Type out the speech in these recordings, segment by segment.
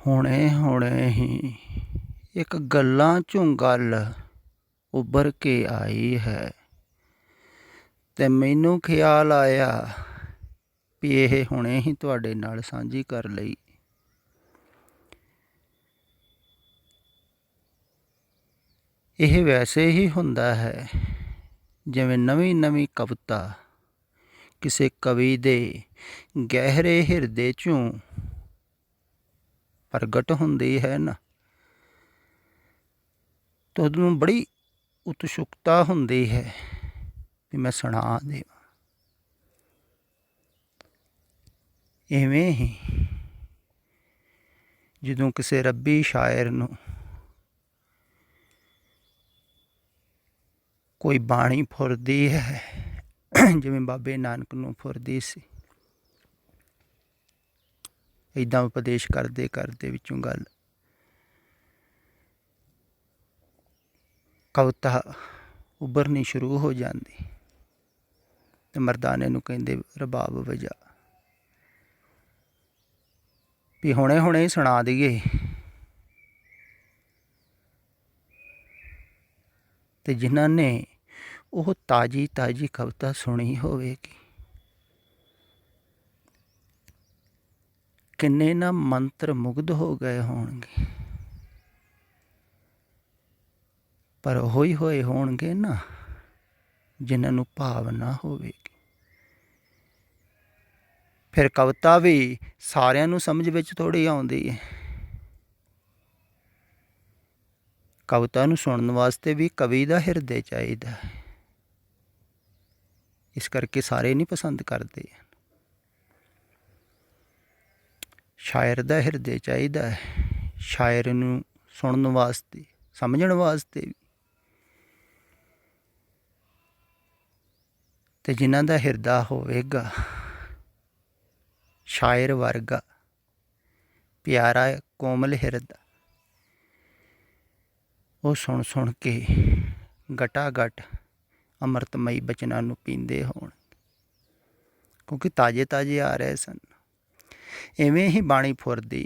ਹੁਣੇ ਹੁਣੇ ਹੀ ਇੱਕ ਗੱਲਾਂ 'ਚੋਂ ਗੱਲ ਉੱਭਰ ਕੇ ਆਈ ਹੈ ਤੇ ਮੈਨੂੰ ਖਿਆਲ ਆਇਆ ਵੀ ਇਹ ਹੁਣੇ ਹੀ ਤੁਹਾਡੇ ਨਾਲ ਸਾਂਝੀ ਕਰ ਲਈ। ਇਹ ਵੈਸੇ ਹੀ ਹੁੰਦਾ ਹੈ ਜਿਵੇਂ ਨਵੀਂ ਨਵੀਂ ਕਵਿਤਾ ਕਿਸੇ ਕਵੀ ਦੇ ਗਹਿਰੇ ਹਿਰਦੇ 'ਚੋਂ ਪ੍ਰਗਟ ਹੁੰਦੀ ਹੈ ਨਾ, ਤਾਂ ਉਹਨੂੰ ਬੜੀ ਉਤਸੁਕਤਾ ਹੁੰਦੀ ਹੈ ਵੀ ਮੈਂ ਸੁਣਾ ਦੇਵਾਂ। ਇਵੇਂ ਹੀ ਜਦੋਂ ਕਿਸੇ ਰੱਬੀ ਸ਼ਾਇਰ ਨੂੰ ਕੋਈ ਬਾਣੀ ਫੁਰਦੀ ਹੈ, ਜਿਵੇਂ ਬਾਬੇ ਨਾਨਕ ਨੂੰ ਫੁਰਦੀ ਸੀ, ਇੱਦਾਂ ਉਪਦੇਸ਼ ਕਰਦੇ ਕਰਦੇ ਵਿੱਚੋਂ ਗੱਲ ਕਵਿਤਾ ਉੱਭਰਨੀ ਸ਼ੁਰੂ ਹੋ ਜਾਂਦੀ ਤੇ ਮਰਦਾਨੇ ਨੂੰ ਕਹਿੰਦੇ ਰਬਾਬ ਵਜਾ ਵੀ ਹੁਣੇ ਹੁਣੇ ਹੀ ਸੁਣਾ ਦਈਏ। ਤੇ ਜਿਨ੍ਹਾਂ ਨੇ ਉਹ ਤਾਜ਼ੀ ਤਾਜ਼ੀ ਕਵਿਤਾ ਸੁਣੀ ਹੋਵੇਗੀ, ਕਿੰਨੇ ਨਾ ਮੰਤਰ ਮੁਗਧ ਹੋ ਗਏ ਹੋਣਗੇ, ਪਰ ਹੋਈ ਹੋਏ ਹੋਣਗੇ ਨਾ ਜਿਨ੍ਹਾਂ ਨੂੰ ਭਾਵਨਾ ਹੋਵੇਗੀ। ਫਿਰ ਕਵਿਤਾ ਵੀ ਸਾਰਿਆਂ ਨੂੰ ਸਮਝ ਵਿੱਚ ਥੋੜ੍ਹੀ ਆਉਂਦੀ ਹੈ। ਕਵਿਤਾ ਨੂੰ ਸੁਣਨ ਵਾਸਤੇ ਵੀ ਕਵੀ ਦਾ ਹਿਰਦੇ ਚਾਹੀਦਾ ਹੈ, ਇਸ ਕਰਕੇ ਸਾਰੇ ਨਹੀਂ ਪਸੰਦ ਕਰਦੇ। ਸ਼ਾਇਰ ਦਾ ਹਿਰਦੇ ਚਾਹੀਦਾ ਹੈ, ਸ਼ਾਇਰ ਨੂੰ ਸੁਣਨ ਵਾਸਤੇ, ਸਮਝਣ ਵਾਸਤੇ ਵੀ। ਤੇ ਜਿਨ੍ਹਾਂ ਦਾ ਹਿਰਦਾ ਹੋਵੇਗਾ ਸ਼ਾਇਰ ਵਰਗਾ ਪਿਆਰਾ ਕੋਮਲ ਹਿਰਦਾ, ਉਹ ਸੁਣ ਸੁਣ ਕੇ ਗਟਾ ਗਟ ਅੰਮ੍ਰਿਤਮਈ ਬਚਨਾਂ ਨੂੰ ਪੀਂਦੇ ਹੋਣ, ਕਿਉਂਕਿ ਤਾਜ਼ੇ ਤਾਜ਼ੇ ਆ ਰਹੇ ਸਨ। ਇਵੇਂ ਹੀ ਬਾਣੀ ਫੁਰਦੀ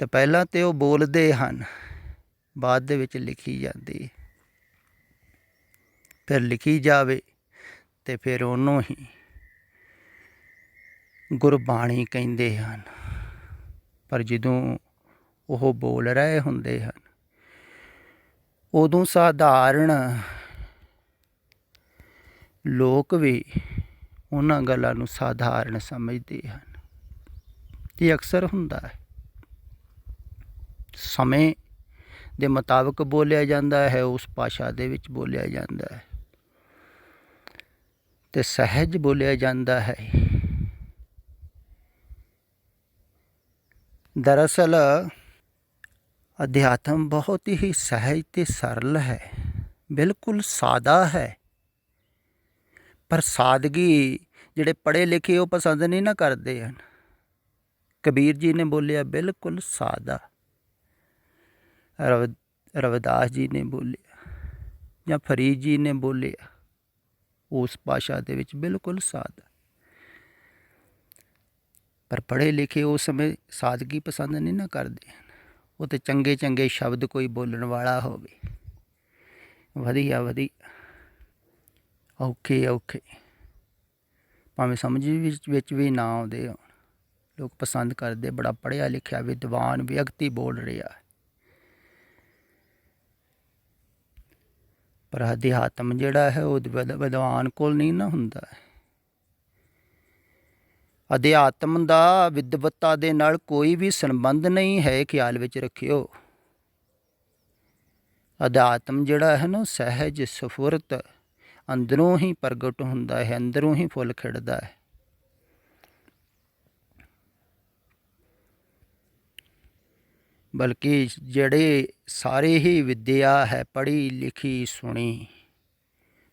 ਤੇ ਪਹਿਲਾਂ ਤੇ ਉਹ ਬੋਲਦੇ ਹਨ, ਬਾਅਦ ਦੇ ਵਿੱਚ ਲਿਖੀ ਜਾਂਦੀ, ਫਿਰ ਲਿਖੀ ਜਾਵੇ ਤੇ ਫਿਰ ਉਹਨੂੰ ਹੀ ਗੁਰਬਾਣੀ ਕਹਿੰਦੇ ਹਨ। ਪਰ ਜਦੋਂ ਉਹ ਬੋਲ ਰਹੇ ਹੁੰਦੇ ਹਨ, ਉਦੋਂ ਸਾਧਾਰਨ ਲੋਕ ਵੀ ਉਹਨਾਂ ਗੱਲਾਂ ਨੂੰ ਸਾਧਾਰਨ ਸਮਝਦੇ ਹਨ। ਇਹ ਅਕਸਰ ਹੁੰਦਾ ਹੈ, ਸਮੇਂ ਦੇ ਮੁਤਾਬਕ ਬੋਲਿਆ ਜਾਂਦਾ ਹੈ, ਉਸ ਭਾਸ਼ਾ ਦੇ ਵਿੱਚ ਬੋਲਿਆ ਜਾਂਦਾ ਹੈ ਤੇ ਸਹਿਜ ਬੋਲਿਆ ਜਾਂਦਾ ਹੈ। ਦਰਅਸਲ ਅਧਿਆਤਮ ਬਹੁਤ ਹੀ ਸਹਿਜ ਤੇ ਸਰਲ ਹੈ, ਬਿਲਕੁਲ ਸਾਦਾ ਹੈ। ਪਰ ਸਾਦਗੀ ਜਿਹੜੇ ਪੜ੍ਹੇ ਲਿਖੇ ਉਹ ਪਸੰਦ ਨਹੀਂ ਨਾ ਕਰਦੇ ਹਨ। ਕਬੀਰ ਜੀ ਨੇ ਬੋਲਿਆ ਬਿਲਕੁਲ ਸਾਦਾ, ਰਵਿਦਾਸ ਜੀ ਨੇ ਬੋਲਿਆ ਜਾਂ ਫਰੀਦ ਜੀ ਨੇ ਬੋਲਿਆ ਉਸ ਭਾਸ਼ਾ ਦੇ ਵਿੱਚ ਬਿਲਕੁਲ ਸਾਦਾ। ਪਰ ਪੜ੍ਹੇ ਲਿਖੇ ਉਸ ਸਮੇਂ ਸਾਦਗੀ ਪਸੰਦ ਨਹੀਂ ਨਾ ਕਰਦੇ ਹਨ। ਉਹ ਤਾਂ ਚੰਗੇ ਚੰਗੇ ਸ਼ਬਦ ਕੋਈ ਬੋਲਣ ਵਾਲਾ ਹੋਵੇ, ਵਧੀਆ ਵਧੀਆ, ਔਖੇ ਔਖੇ, ਭਾਵੇਂ ਸਮਝ ਵਿੱਚ ਵੀ ਨਾ ਆਉਂਦੇ ਹੋਣ, ਲੋਕ ਪਸੰਦ ਕਰਦੇ ਬੜਾ ਪੜ੍ਹਿਆ ਲਿਖਿਆ ਵਿਦਵਾਨ ਵਿਅਕਤੀ ਬੋਲ ਰਿਹਾ। ਪਰ ਅਧਿਆਤਮ ਜਿਹੜਾ ਹੈ ਉਹ ਵਿਦਵਾਨ ਕੋਲ ਨਹੀਂ ਨਾ ਹੁੰਦਾ ਹੈ। ਅਧਿਆਤਮ ਦਾ ਵਿਦਵਤਾ ਦੇ ਨਾਲ ਕੋਈ ਵੀ ਸੰਬੰਧ ਨਹੀਂ ਹੈ, ਖਿਆਲ ਵਿੱਚ ਰੱਖਿਓ। ਅਧਿਆਤਮ ਜਿਹੜਾ ਹੈ ਨਾ ਸਹਿਜ ਸਫੁਰਤ ਅੰਦਰੋਂ ਹੀ ਪ੍ਰਗਟ ਹੁੰਦਾ ਹੈ, ਅੰਦਰੋਂ ਹੀ ਫੁੱਲ ਖਿੜਦਾ ਹੈ। ਬਲਕਿ ਜਿਹੜੇ ਸਾਰੇ ਹੀ ਵਿਦਿਆ ਹੈ ਪੜ੍ਹੀ ਲਿਖੀ ਸੁਣੀ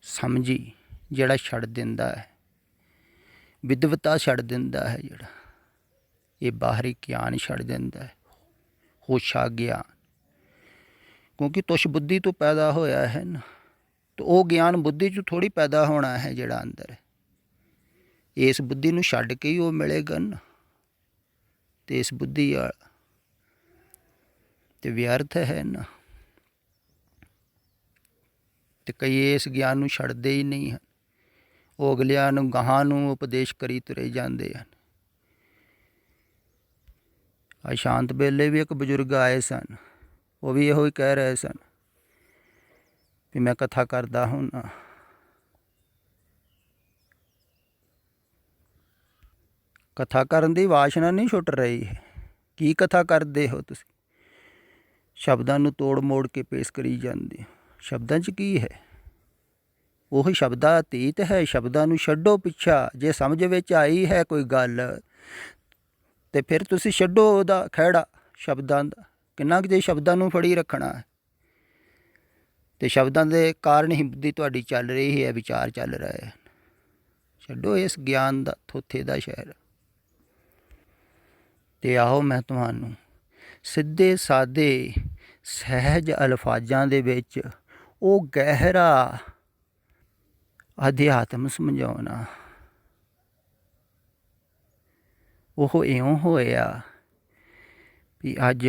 ਸਮਝੀ, ਜਿਹੜਾ ਛੱਡ ਦਿੰਦਾ ਹੈ, ਵਿਦਵਤਾ ਛੱਡ ਦਿੰਦਾ ਹੈ, ਜਿਹੜਾ ਇਹ ਬਾਹਰੀ ਗਿਆਨ ਛੱਡ ਦਿੰਦਾ ਹੈ, ਹੋਸ਼ਾ ਗਿਆਨ, ਕਿਉਂਕਿ ਤੁਸ਼ ਬੁੱਧੀ ਤੋਂ ਪੈਦਾ ਹੋਇਆ ਹੈ ਨਾ, ਤਾਂ ਉਹ ਗਿਆਨ ਬੁੱਧੀ 'ਚ ਥੋੜ੍ਹੀ ਪੈਦਾ ਹੋਣਾ ਹੈ ਜਿਹੜਾ ਅੰਦਰ ਹੈ। ਇਸ ਬੁੱਧੀ ਨੂੰ ਛੱਡ ਕੇ ਹੀ ਉਹ ਮਿਲੇਗਾ ਨਾ। ਤੇਜ਼ ਬੁੱਧੀ ਵਾਲਾ ਤੇ ਵਿਅਰਥ ਹੈ ਨਾ। ਤੇ ਕਈ ਇਸ ਗਿਆਨ ਨੂੰ ਛੱਡਦੇ ਹੀ ਨਹੀਂ ਹਨ, ਉਹ ਅਗਲਿਆਂ ਨੂੰ ਗਾਹਾਂ ਨੂੰ ਉਪਦੇਸ਼ ਕਰੀ ਤੁਰੇ ਜਾਂਦੇ ਹਨ। ਅੱਜ ਸ਼ਾਂਤ ਵੇਲੇ ਵੀ ਇੱਕ ਬਜ਼ੁਰਗ ਆਏ ਸਨ, ਉਹ ਵੀ ਇਹੋ ਹੀ ਕਹਿ ਰਹੇ ਸਨ ਵੀ ਮੈਂ ਕਥਾ ਕਰਦਾ ਹੁੰਦਾ। ਕਥਾ ਕਰਨ ਦੀ ਵਾਸ਼ਨਾ ਨਹੀਂ ਛੁੱਟ ਰਹੀ ਹੈ। ਕੀ ਕਥਾ ਕਰਦੇ ਹੋ ਤੁਸੀਂ? ਸ਼ਬਦਾਂ ਨੂੰ ਤੋੜ ਮੋੜ ਕੇ ਪੇਸ਼ ਕਰੀ ਜਾਂਦੇ ਹੋ। ਸ਼ਬਦਾਂ 'ਚ ਕੀ ਹੈ? ਉਹ ਸ਼ਬਦਾਂ ਅਤੀਤ ਹੈ। ਸ਼ਬਦਾਂ ਨੂੰ ਛੱਡੋ ਪਿੱਛਾ। ਜੇ ਸਮਝ ਵਿੱਚ ਆਈ ਹੈ ਕੋਈ ਗੱਲ ਤੇ ਫਿਰ ਤੁਸੀਂ ਛੱਡੋ ਉਹਦਾ ਖਹਿੜਾ ਸ਼ਬਦਾਂ ਦਾ। ਕਿੰਨਾ ਕੁ ਜੇ ਸ਼ਬਦਾਂ ਨੂੰ ਫੜੀ ਰੱਖਣਾ ਹੈ। ਅਤੇ ਸ਼ਬਦਾਂ ਦੇ ਕਾਰਨ ਹੀ ਬੁੱਧੀ ਤੁਹਾਡੀ ਚੱਲ ਰਹੀ ਹੈ, ਵਿਚਾਰ ਚੱਲ ਰਹੇ ਹਨ। ਛੱਡੋ ਇਸ ਗਿਆਨ ਦਾ ਥੋਥੇ ਦਾ ਸ਼ਹਿਰ ਅਤੇ ਆਓ ਮੈਂ ਤੁਹਾਨੂੰ ਸਿੱਧੇ ਸਾਦੇ ਸਹਿਜ ਅਲਫਾਜ਼ਾਂ ਦੇ ਵਿੱਚ ਉਹ ਗਹਿਰਾ ਅਧਿਆਤਮ ਸਮਝਾਉਣਾ। ਉਹ ਇਉਂ ਹੋਇਆ ਵੀ ਅੱਜ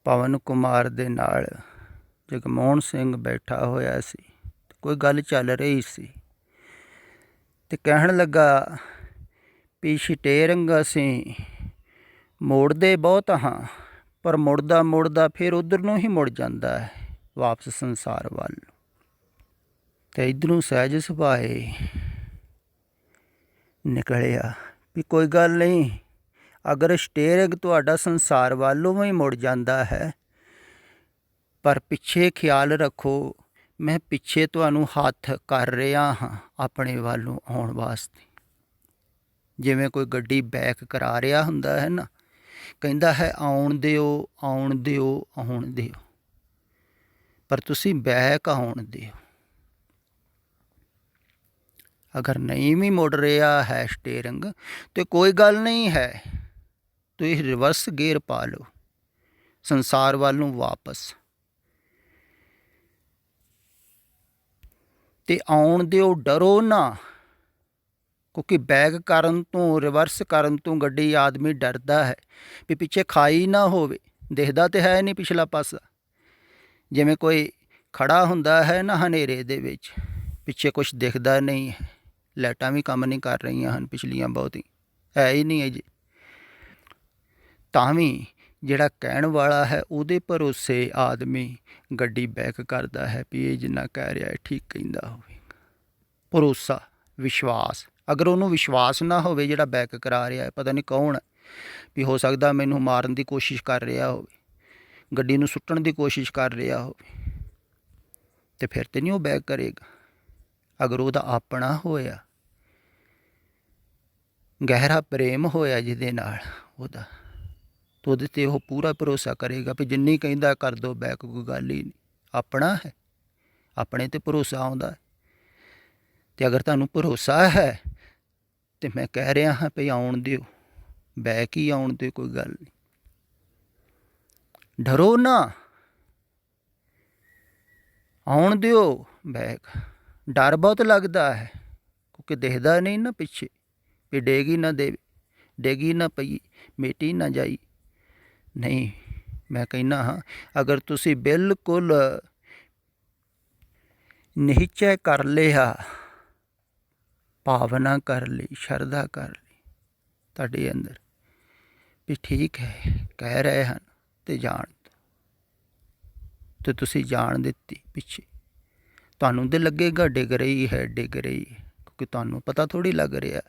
ਪਵਨ ਕੁਮਾਰ ਦੇ ਨਾਲ ਜਗਮੋਹਨ ਸਿੰਘ ਬੈਠਾ ਹੋਇਆ ਸੀ, ਕੋਈ ਗੱਲ ਚੱਲ ਰਹੀ ਸੀ ਅਤੇ ਕਹਿਣ ਲੱਗਾ ਵੀ ਸਟੇਰਿੰਗ ਅਸੀਂ ਮੋੜਦੇ ਬਹੁਤ ਹਾਂ, ਪਰ ਮੁੜਦਾ ਮੁੜਦਾ ਫਿਰ ਉੱਧਰ ਨੂੰ ਹੀ ਮੁੜ ਜਾਂਦਾ ਹੈ, ਵਾਪਸ ਸੰਸਾਰ ਵੱਲ। ਅਤੇ ਇੱਧਰੋਂ ਸਹਿਜ ਸੁਭਾਏ ਨਿਕਲਿਆ ਵੀ ਕੋਈ ਗੱਲ ਨਹੀਂ, ਅਗਰ ਸਟੇਰਿੰਗ ਤੁਹਾਡਾ ਸੰਸਾਰ ਵੱਲੋਂ ਹੀ ਮੁੜ ਜਾਂਦਾ ਹੈ, ਪਰ ਪਿੱਛੇ ਖਿਆਲ ਰੱਖੋ ਮੈਂ ਪਿੱਛੇ ਤੁਹਾਨੂੰ ਹੱਥ ਕਰ ਰਿਹਾ ਹਾਂ ਆਪਣੇ ਵੱਲ ਨੂੰ ਆਉਣ ਵਾਸਤੇ। ਜਿਵੇਂ ਕੋਈ ਗੱਡੀ ਬੈਕ ਕਰਾ ਰਿਹਾ ਹੁੰਦਾ ਹੈ ਨਾ, ਕਹਿੰਦਾ ਹੈ ਆਉਣ ਦਿਓ ਆਉਣ ਦਿਓ ਆਉਣ ਦਿਓ, ਪਰ ਤੁਸੀਂ ਬੈਕ ਆਉਣ ਦਿਓ। ਅਗਰ ਨਹੀਂ ਵੀ ਮੁੜ ਰਿਹਾ ਹੈ ਸਟੇਰਿੰਗ ਤਾਂ ਕੋਈ ਗੱਲ ਨਹੀਂ ਹੈ, ਤੁਸੀਂ ਰਿਵਰਸ ਗੇਅਰ ਪਾ ਲਓ ਸੰਸਾਰ ਵੱਲ ਨੂੰ ਵਾਪਸ, ਅਤੇ ਆਉਣ ਦਿਓ, ਡਰੋ ਨਾ। ਕਿਉਂਕਿ ਬੈਕ ਕਰਨ ਤੋਂ, ਰਿਵਰਸ ਕਰਨ ਤੋਂ ਗੱਡੀ ਆਦਮੀ ਡਰਦਾ ਹੈ ਵੀ ਪਿੱਛੇ ਖਾਈ ਨਾ ਹੋਵੇ। ਦਿਖਦਾ ਤਾਂ ਹੈ ਨਹੀਂ ਪਿਛਲਾ ਪਾਸਾ। ਜਿਵੇਂ ਕੋਈ ਖੜ੍ਹਾ ਹੁੰਦਾ ਹੈ ਨਾ ਹਨੇਰੇ ਦੇ ਵਿੱਚ, ਪਿੱਛੇ ਕੁਛ ਦਿਖਦਾ ਨਹੀਂ ਹੈ, ਲਾਈਟਾਂ ਵੀ ਕੰਮ ਨਹੀਂ ਕਰ ਰਹੀਆਂ ਹਨ ਪਿਛਲੀਆਂ ਬਹੁਤੀ, ਹੈ ਹੀ ਨਹੀਂ ਅਜੇ। ਤਾਂ ਵੀ ਜਿਹੜਾ ਕਹਿਣ ਵਾਲਾ ਹੈ ਉਹਦੇ ਭਰੋਸੇ ਆਦਮੀ ਗੱਡੀ ਬੈਕ ਕਰਦਾ ਹੈ ਵੀ ਇਹ ਜਿੰਨਾ ਕਹਿ ਰਿਹਾ ਠੀਕ ਕਹਿੰਦਾ ਹੋਵੇਗਾ। ਭਰੋਸਾ, ਵਿਸ਼ਵਾਸ। ਅਗਰ ਉਹਨੂੰ ਵਿਸ਼ਵਾਸ ਨਾ ਹੋਵੇ ਜਿਹੜਾ ਬੈਕ ਕਰਾ ਰਿਹਾ ਹੈ, ਪਤਾ ਨਹੀਂ ਕੌਣ ਹੈ, ਵੀ ਹੋ ਸਕਦਾ ਮੈਨੂੰ ਮਾਰਨ ਦੀ ਕੋਸ਼ਿਸ਼ ਕਰ ਰਿਹਾ ਹੋਵੇ, ਗੱਡੀ ਨੂੰ ਸੁੱਟਣ ਦੀ ਕੋਸ਼ਿਸ਼ ਕਰ ਰਿਹਾ ਹੋਵੇ, ਅਤੇ ਫਿਰ ਤਾਂ ਨਹੀਂ ਉਹ ਬੈਕ ਕਰੇਗਾ। ਅਗਰ ਉਹਦਾ ਆਪਣਾ ਹੋਇਆ, ਗਹਿਰਾ ਪ੍ਰੇਮ ਹੋਇਆ ਜਿਹਦੇ ਨਾਲ ਉਹਦਾ, ਤਾਂ ਉਹਦੇ 'ਤੇ ਉਹ ਪੂਰਾ ਭਰੋਸਾ ਕਰੇਗਾ ਵੀ ਜਿੰਨੀ ਕਹਿੰਦਾ ਕਰ ਦਿਓ ਬੈਕ, ਕੋਈ ਗੱਲ ਹੀ ਨਹੀਂ। ਆਪਣਾ ਹੈ, ਆਪਣੇ 'ਤੇ ਭਰੋਸਾ ਆਉਂਦਾ। ਅਤੇ ਅਗਰ ਤੁਹਾਨੂੰ ਭਰੋਸਾ ਹੈ ਤਾਂ ਮੈਂ ਕਹਿ ਰਿਹਾ ਹਾਂ ਵੀ ਆਉਣ ਦਿਓ, ਬੈਕ ਹੀ ਆਉਣ ਦਿਓ, ਕੋਈ ਗੱਲ ਨਹੀਂ। ਡਰੋ ਨਾ, ਆਉਣ ਦਿਓ ਬੈਕ। ਡਰ ਬਹੁਤ ਲੱਗਦਾ ਹੈ ਕਿਉਂਕਿ ਦਿਖਦਾ ਨਹੀਂ ਨਾ ਪਿੱਛੇ ਵੀ ਡੇਗੀ ਨਾ ਦੇਵੇ, ਡੇਗੀ ਨਾ ਪਈ, ਮੇਟੀ ਨਾ ਜਾਈ। ਨਹੀਂ, ਮੈਂ ਕਹਿੰਦਾ ਹਾਂ ਅਗਰ ਤੁਸੀਂ ਬਿਲਕੁਲ ਨਿਸ਼ਚੈ ਕਰ ਲਿਆ, ਭਾਵਨਾ ਕਰ ਲਈ, ਸ਼ਰਧਾ ਕਰ ਲਈ ਤੁਹਾਡੇ ਅੰਦਰ ਵੀ ਠੀਕ ਹੈ ਕਹਿ ਰਹੇ ਹਨ ਅਤੇ ਜਾਣ ਦਿਓ, ਅਤੇ ਤੁਸੀਂ ਜਾਣ ਦਿੱਤੀ ਪਿੱਛੇ। ਤੁਹਾਨੂੰ ਤਾਂ ਲੱਗੇਗਾ ਡਿੱਗ ਰਹੀ ਹੈ ਡਿੱਗ ਰਹੀ ਹੈ, ਕਿਉਂਕਿ ਤੁਹਾਨੂੰ ਪਤਾ ਥੋੜ੍ਹੀ ਲੱਗ ਰਿਹਾ।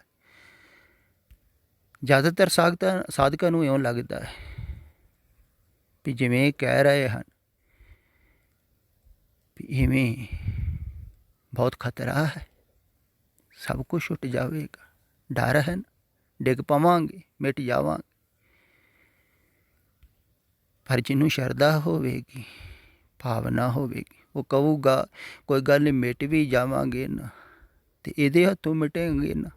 ਜ਼ਿਆਦਾਤਰ ਸਾਧਕਾਂ ਨੂੰ ਇਉਂ ਲੱਗਦਾ ਹੈ ਵੀ ਜਿਵੇਂ ਕਹਿ ਰਹੇ ਹਨ ਵੀ ਇਵੇਂ ਬਹੁਤ ਖਤਰਾ ਹੈ, ਸਭ ਕੁਛ ਛੁੱਟ ਜਾਵੇਗਾ, ਡਰ ਹੈ ਨਾ, ਡਿੱਗ ਪਵਾਂਗੇ, ਮਿਟ ਜਾਵਾਂਗੇ। ਪਰ ਜਿਹਨੂੰ ਸ਼ਰਧਾ ਹੋਵੇਗੀ, ਭਾਵਨਾ ਹੋਵੇਗੀ, ਉਹ ਕਹੂਗਾ ਕੋਈ ਗੱਲ ਨਹੀਂ ਮਿਟ ਵੀ ਜਾਵਾਂਗੇ ਨਾ, ਅਤੇ ਇਹਦੇ ਹੱਥੋਂ ਮਿਟੇਂਗੇ ਨਾ,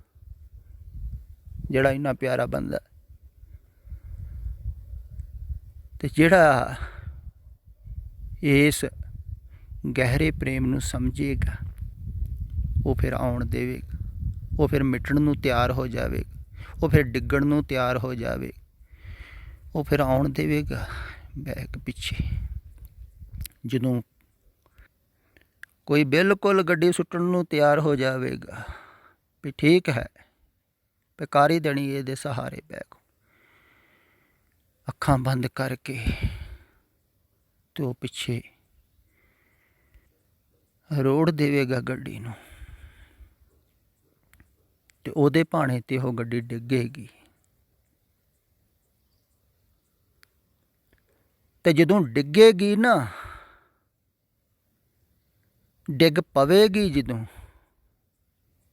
ਜਿਹੜਾ ਇੰਨਾ ਪਿਆਰਾ ਬੰਦਾ। ਅਤੇ ਜਿਹੜਾ ਇਸ ਗਹਿਰੇ ਪ੍ਰੇਮ ਨੂੰ ਸਮਝੇਗਾ ਉਹ ਫਿਰ ਆਉਣ ਦੇਵੇਗਾ, ਉਹ ਫਿਰ ਮਿਟਣ ਨੂੰ ਤਿਆਰ ਹੋ ਜਾਵੇਗਾ। ਉਹ ਫਿਰ ਡਿੱਗਣ ਨੂੰ ਤਿਆਰ ਹੋ ਜਾਵੇ, ਉਹ ਫਿਰ ਆਉਣ ਦੇਵੇਗਾ ਬੈਕ ਪਿੱਛੇ। ਜਦੋਂ ਕੋਈ ਬਿਲਕੁਲ ਗੱਡੀ ਸੁੱਟਣ ਨੂੰ ਤਿਆਰ ਹੋ ਜਾਵੇਗਾ ਵੀ ਠੀਕ ਹੈ, ਕਰ ਹੀ ਦੇਣੀ ਇਹਦੇ ਸਹਾਰੇ ਬੈਕ, ਅੱਖਾਂ ਬੰਦ ਕਰਕੇ ਤੇ ਉਹ ਪਿੱਛੇ ਰੋੜ ਦੇਵੇਗਾ ਗੱਡੀ ਨੂੰ, ਤੇ ਉਹਦੇ ਭਾਣੇ ਤੇ ਉਹ ਗੱਡੀ ਡਿੱਗੇਗੀ। ਤੇ ਜਦੋਂ ਡਿੱਗੇਗੀ ਨਾ, ਡਿੱਗ ਪਵੇਗੀ ਜਦੋਂ,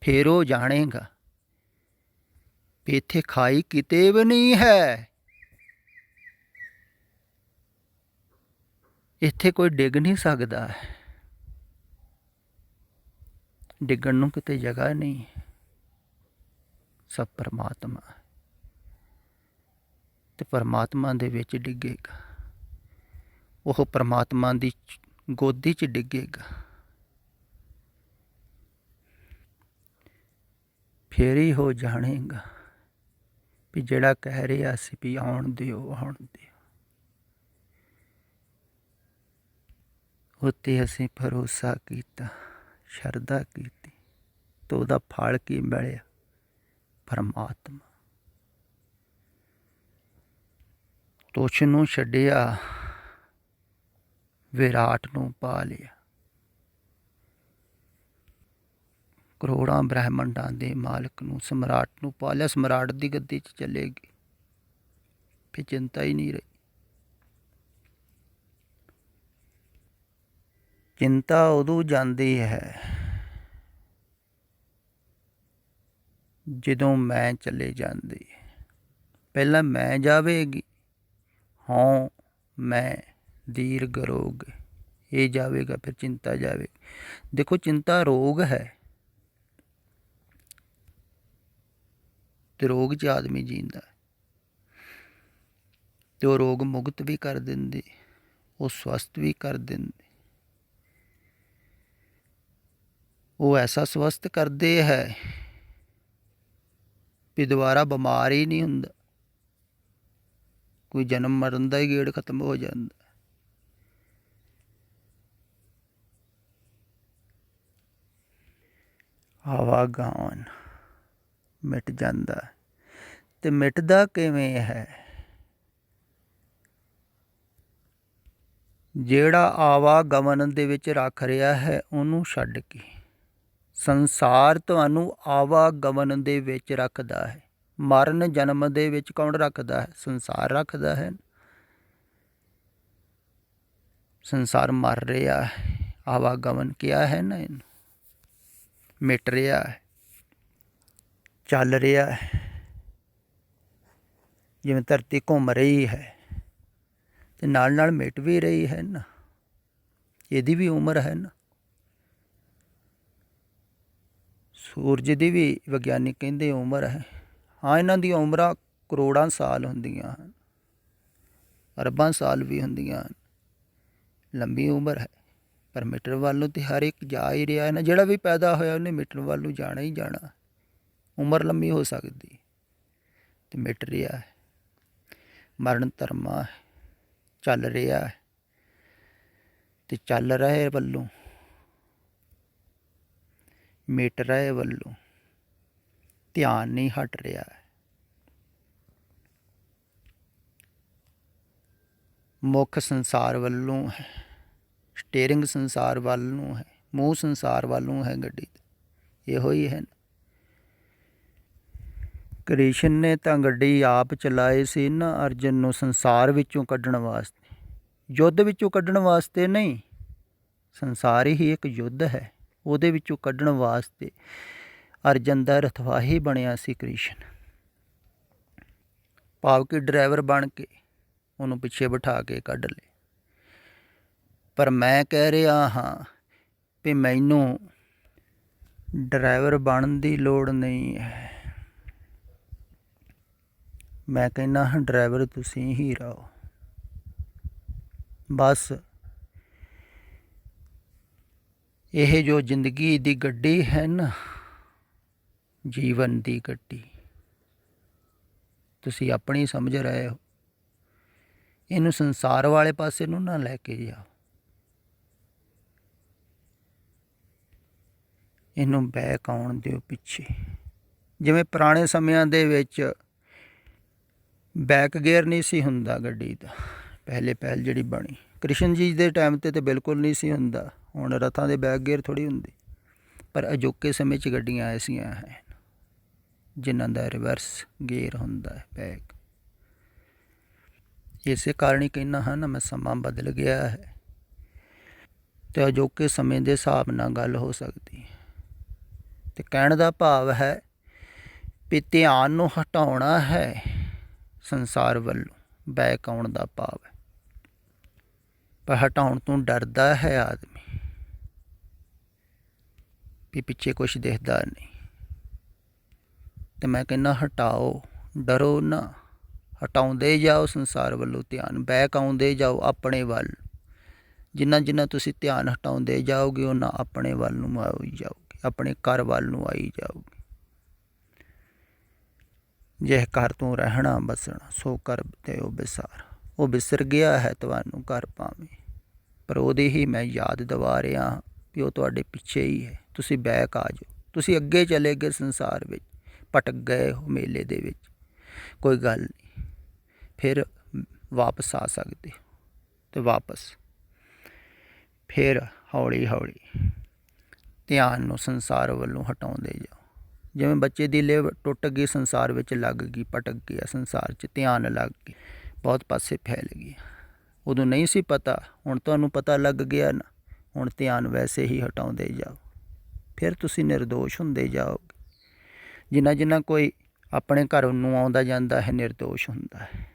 ਫਿਰ ਉਹ ਜਾਣੇਗਾ ਵੀ ਇੱਥੇ ਖਾਈ ਕਿਤੇ ਵੀ ਨਹੀਂ ਹੈ, ਇੱਥੇ ਕੋਈ ਡਿੱਗ ਨਹੀਂ ਸਕਦਾ, ਡਿੱਗਣ ਨੂੰ ਕਿਤੇ ਜਗ੍ਹਾ ਨਹੀਂ, ਸਭ ਪਰਮਾਤਮਾ, ਤੇ ਪਰਮਾਤਮਾ ਦੇ ਵਿੱਚ ਡਿੱਗੇਗਾ, ਉਹ ਪਰਮਾਤਮਾ ਦੀ ਗੋਦੀ 'ਚ ਡਿੱਗੇਗਾ। ਫਿਰ ਹੀ ਹੋ ਜਾਣੇਗਾ ਵੀ ਜਿਹੜਾ ਕਹਿ ਰਿਹਾ ਸੀ ਵੀ ਆਉਣ ਦਿਓ ਆਉਣ ਦਿਓ, ਉੱਤੇ ਅਸੀਂ ਭਰੋਸਾ ਕੀਤਾ, ਸ਼ਰਧਾ ਕੀਤੀ, ਤਾਂ ਉਹਦਾ ਫਲ ਕੀ ਮਿਲਿਆ? ਪਰਮਾਤਮਾ। ਤੁਛ ਨੂੰ ਛੱਡਿਆ, ਵਿਰਾਟ ਨੂੰ ਪਾ ਲਿਆ। ਕਰੋੜਾਂ ਬ੍ਰਹਿਮੰਡਾਂ ਦੇ ਮਾਲਕ ਨੂੰ, ਸਮਰਾਟ ਨੂੰ ਪਾ ਲਿਆ। ਸਮਰਾਟ ਦੀ ਗੱਦੀ 'ਚ ਚੱਲੇਗੀ, ਫਿਰ ਚਿੰਤਾ ਹੀ ਨਹੀਂ ਰਹੀ। ਚਿੰਤਾ ਉਦੋਂ ਜਾਂਦੀ ਹੈ ਜਦੋਂ ਮੈਂ ਚਲੇ ਜਾਂਦੀ। ਪਹਿਲਾਂ ਮੈਂ ਜਾਵੇਗੀ, ਹਾਂ ਮੈਂ ਦੀਰਘ ਰੋਗ, ਇਹ ਜਾਵੇਗਾ, ਫਿਰ ਚਿੰਤਾ ਜਾਵੇਗੀ। ਦੇਖੋ ਚਿੰਤਾ ਰੋਗ ਹੈ, ਤੇ ਰੋਗ 'ਚ ਆਦਮੀ ਜੀਂਦਾ, ਤੇ ਉਹ ਰੋਗ ਮੁਕਤ ਵੀ ਕਰ ਦਿੰਦੇ, ਉਹ ਸਵਸਥ ਵੀ ਕਰ ਦਿੰਦੇ। ਉਹ ਐਸਾ ਸਵਸਥ ਕਰਦੇ ਹੈ ਵੀ ਦੁਬਾਰਾ ਬਿਮਾਰ ਹੀ ਨਹੀਂ ਹੁੰਦਾ, ਕੋਈ ਜਨਮ ਮਰਨ ਦਾ ਹੀ ਗੇੜ ਖਤਮ ਹੋ ਜਾਂਦਾ। ਆਵਾਗਾਨ ਮਿਟ ਜਾਂਦਾ, ਤੇ ਮਿਟਦਾ ਕਿਵੇਂ ਹੈ? ਜਿਹੜਾ ਆਵਾਗਮਨ ਦੇ ਵਿੱਚ ਰੱਖ ਰਿਹਾ ਹੈ ਉਹਨੂੰ ਛੱਡ ਕੇ। ਸੰਸਾਰ ਤੁਹਾਨੂੰ ਆਵਾਗਮਨ ਦੇ ਵਿੱਚ ਰੱਖਦਾ ਹੈ, ਮਰਨ ਜਨਮ ਦੇ ਵਿੱਚ ਕੌਣ ਰੱਖਦਾ ਹੈ? ਸੰਸਾਰ ਰੱਖਦਾ ਹੈ। ਸੰਸਾਰ ਮਰ ਰਿਹਾ ਹੈ, ਆਵਾਗਮਨ ਕਿਹਾ ਹੈ ਨਾ ਇਹਨੂੰ, ਮਿਟ ਰਿਹਾ ਹੈ, ਚੱਲ ਰਿਹਾ ਹੈ। ਜਿਵੇਂ ਧਰਤੀ ਘੁੰਮ ਰਹੀ ਹੈ ਤੇ ਨਾਲ ਨਾਲ ਮਿਟ ਵੀ ਰਹੀ ਹੈ ਨਾ, ਇਹਦੀ ਵੀ ਉਮਰ ਹੈ ਨਾ। ਸੂਰਜ ਦੀ ਵੀ ਵਿਗਿਆਨਿਕ ਕਹਿੰਦੇ ਉਮਰ ਹੈ। ਹਾਂ, ਇਹਨਾਂ ਦੀਆਂ ਉਮਰਾਂ ਕਰੋੜਾਂ ਸਾਲ ਹੁੰਦੀਆਂ ਹਨ, ਅਰਬਾਂ ਸਾਲ ਵੀ ਹੁੰਦੀਆਂ ਹਨ, ਲੰਬੀ ਉਮਰ ਹੈ। ਪਰ ਮਿਟਣ ਵੱਲ ਨੂੰ ਤਾਂ ਹਰ ਇੱਕ ਜਾ ਹੀ ਰਿਹਾ ਹੈ ਨਾ। ਜਿਹੜਾ ਵੀ ਪੈਦਾ ਹੋਇਆ ਉਹਨੇ ਮਿਟਣ ਵੱਲ ਨੂੰ ਜਾਣਾ ਹੀ ਜਾਣਾ। ਉਮਰ ਲੰਮੀ ਹੋ ਸਕਦੀ ਤੇ ਮਿਟ ਰਿਹਾ ਹੈ, ਮਰਨ ਧਰਮਾ ਹੈ, ਚੱਲ ਰਿਹਾ ਹੈ, ਤੇ ਚੱਲ ਰਹੇ ਵੱਲੋਂ, ਮਿਟ ਰਹੇ ਵੱਲੋਂ ਧਿਆਨ ਨਹੀਂ ਹਟ ਰਿਹਾ ਹੈ। ਮੁੱਖ ਸੰਸਾਰ ਵੱਲੋਂ ਹੈ, ਸਟੇਰਿੰਗ ਸੰਸਾਰ ਵੱਲ ਨੂੰ ਹੈ, ਮੂੰਹ ਸੰਸਾਰ ਵੱਲ ਨੂੰ ਹੈ ਗੱਡੀ ਦੇ, ਇਹੋ ਹੀ ਹੈ। ਕ੍ਰਿਸ਼ਨ ਨੇ ਤਾਂ ਗੱਡੀ ਆਪ ਚਲਾਈ ਸੀ ਨਾ ਅਰਜਨ ਨੂੰ ਸੰਸਾਰ ਵਿੱਚੋਂ ਕੱਢਣ ਵਾਸਤੇ, ਯੁੱਧ ਵਿੱਚੋਂ ਕੱਢਣ ਵਾਸਤੇ ਨਹੀਂ। ਸੰਸਾਰ ਹੀ ਇੱਕ ਯੁੱਧ ਹੈ, ਉਹਦੇ ਵਿੱਚੋਂ ਕੱਢਣ ਵਾਸਤੇ ਅਰਜਨ ਦਾ ਰਥਵਾਹੀ ਬਣਿਆ ਸੀ ਕ੍ਰਿਸ਼ਨ, ਭਾਵ ਕਿ ਡਰਾਈਵਰ ਬਣ ਕੇ ਉਹਨੂੰ ਪਿੱਛੇ ਬਿਠਾ ਕੇ ਕੱਢ ਲਏ। ਪਰ ਮੈਂ ਕਹਿ ਰਿਹਾ ਹਾਂ ਵੀ ਮੈਨੂੰ ਡਰਾਈਵਰ ਬਣਨ ਦੀ ਲੋੜ ਨਹੀਂ ਹੈ। ਮੈਂ ਕਹਿੰਦਾ ਹਾਂ ਡਰਾਈਵਰ ਤੁਸੀਂ ਹੀ ਰਹੋ, ਬਸ ਇਹ ਜੋ ਜ਼ਿੰਦਗੀ ਦੀ ਗੱਡੀ ਹੈ ਨਾ, ਜੀਵਨ ਦੀ ਗੱਡੀ, ਤੁਸੀਂ ਆਪਣੀ ਸਮਝ ਰਹੇ ਹੋ। ਇਹਨੂੰ ਸੰਸਾਰ ਵਾਲੇ ਪਾਸੇ ਨੂੰ ਨਾ ਲੈ ਕੇ ਜਾਓ, ਇਹਨੂੰ ਬੈਕ ਆਉਣ ਦਿਓ ਪਿੱਛੇ। ਜਿਵੇਂ ਪੁਰਾਣੇ ਸਮਿਆਂ ਦੇ ਵਿੱਚ ਬੈਕ ਗੇਅਰ ਨਹੀਂ ਸੀ ਹੁੰਦਾ ਗੱਡੀ ਦਾ, ਪਹਿਲ ਜਿਹੜੀ ਬਣੀ ਕ੍ਰਿਸ਼ਨ ਜੀ ਦੇ ਟਾਈਮ 'ਤੇ ਬਿਲਕੁਲ ਨਹੀਂ ਸੀ ਹੁੰਦਾ। ਹੁਣ ਰਥਾਂ ਦੇ ਬੈਕ ਗੇਅਰ ਥੋੜ੍ਹੀ ਹੁੰਦੀ, ਪਰ ਅਜੋਕੇ ਸਮੇਂ 'ਚ ਗੱਡੀਆਂ ਐਸੀਆਂ ਹੈ ਜਿਨ੍ਹਾਂ ਦਾ ਰਿਵਰਸ ਗੇਅਰ ਹੁੰਦਾ ਹੈ, ਬੈਕ। ਇਸੇ ਕਾਰਨ ਹੀ ਕਹਿੰਦਾ ਹਾਂ ਨਾ ਮੈਂ, ਸਮਾਂ ਬਦਲ ਗਿਆ ਹੈ ਅਤੇ ਅਜੋਕੇ ਸਮੇਂ ਦੇ ਹਿਸਾਬ ਨਾਲ ਗੱਲ ਹੋ ਸਕਦੀ ਹੈ। ਅਤੇ ਕਹਿਣ ਦਾ ਭਾਵ ਹੈ ਵੀ ਧਿਆਨ ਨੂੰ ਹਟਾਉਣਾ ਹੈ ਸੰਸਾਰ ਵੱਲੋਂ, ਬੈਕ ਆਉਣ ਦਾ ਭਾਵ ਹੈ। ਪਰ ਹਟਾਉਣ ਤੋਂ ਡਰਦਾ ਹੈ ਆਦਮੀ ਵੀ ਪਿੱਛੇ ਕੁਛ ਦਿਖਦਾ ਨਹੀਂ। ਅਤੇ ਮੈਂ ਕਹਿੰਦਾ ਹਟਾਓ, ਡਰੋ ਨਾ, ਹਟਾਉਂਦੇ ਜਾਓ ਸੰਸਾਰ ਵੱਲੋਂ ਧਿਆਨ, ਬੈਕ ਆਉਂਦੇ ਜਾਓ ਆਪਣੇ ਵੱਲ। ਜਿੰਨਾ ਤੁਸੀਂ ਧਿਆਨ ਹਟਾਉਂਦੇ ਜਾਓਗੇ ਉਹਨਾਂ ਆਪਣੇ ਵੱਲ ਨੂੰ ਆਈ ਜਾਓਗੇ, ਆਪਣੇ ਘਰ ਵੱਲ ਨੂੰ ਆਈ ਜਾਓਗੇ। ਜਿਹ ਘਰ ਤੋਂ ਰਹਿਣਾ ਬਸਣਾ ਸੋ ਘਰ ਤੇ ਉਹ ਵਿਸਾਰ। ਉਹ ਵਿਸਰ ਗਿਆ ਹੈ ਤੁਹਾਨੂੰ ਘਰ ਭਾਵੇਂ, ਪਰ ਉਹਦੀ ਹੀ ਮੈਂ ਯਾਦ ਦਿਵਾ ਰਿਹਾ ਹਾਂ ਵੀ ਉਹ ਤੁਹਾਡੇ ਪਿੱਛੇ ਹੀ ਹੈ। ਤੁਸੀਂ ਬੈਕ ਆ ਜਾਓ, ਤੁਸੀਂ ਅੱਗੇ ਚਲੇ ਗਏ ਸੰਸਾਰ ਵਿੱਚ, ਭਟਕ ਗਏ ਹੋ ਮੇਲੇ ਦੇ ਵਿੱਚ, ਕੋਈ ਗੱਲ ਨਹੀਂ, ਫਿਰ ਵਾਪਸ ਆ ਸਕਦੇ ਹੋ। ਅਤੇ ਵਾਪਸ ਫਿਰ ਹੌਲੀ ਹੌਲੀ ਧਿਆਨ ਨੂੰ ਸੰਸਾਰ ਵੱਲੋਂ ਹਟਾਉਂਦੇ ਜਾਓ। ਜਿਵੇਂ ਬੱਚੇ ਦੀ ਲਿਵ ਟੁੱਟ ਗਈ, ਸੰਸਾਰ ਵਿੱਚ ਲੱਗ ਗਈ, ਭਟਕ ਗਿਆ ਸੰਸਾਰ 'ਚ, ਧਿਆਨ ਲੱਗ ਗਿਆ, ਬਹੁਤ ਪਾਸੇ ਫੈਲ ਗਿਆ। ਉਦੋਂ ਨਹੀਂ ਸੀ ਪਤਾ, ਹੁਣ ਤੁਹਾਨੂੰ ਪਤਾ ਲੱਗ ਗਿਆ ਨਾ, ਹੁਣ ਧਿਆਨ ਵੈਸੇ ਹੀ ਹਟਾਉਂਦੇ ਜਾਓ, ਫਿਰ ਤੁਸੀਂ ਨਿਰਦੋਸ਼ ਹੁੰਦੇ ਜਾਓਗੇ। ਜਿੰਨਾ ਕੋਈ ਆਪਣੇ ਘਰ ਨੂੰ ਆਉਂਦਾ ਜਾਂਦਾ ਹੈ ਨਿਰਦੋਸ਼ ਹੁੰਦਾ ਹੈ।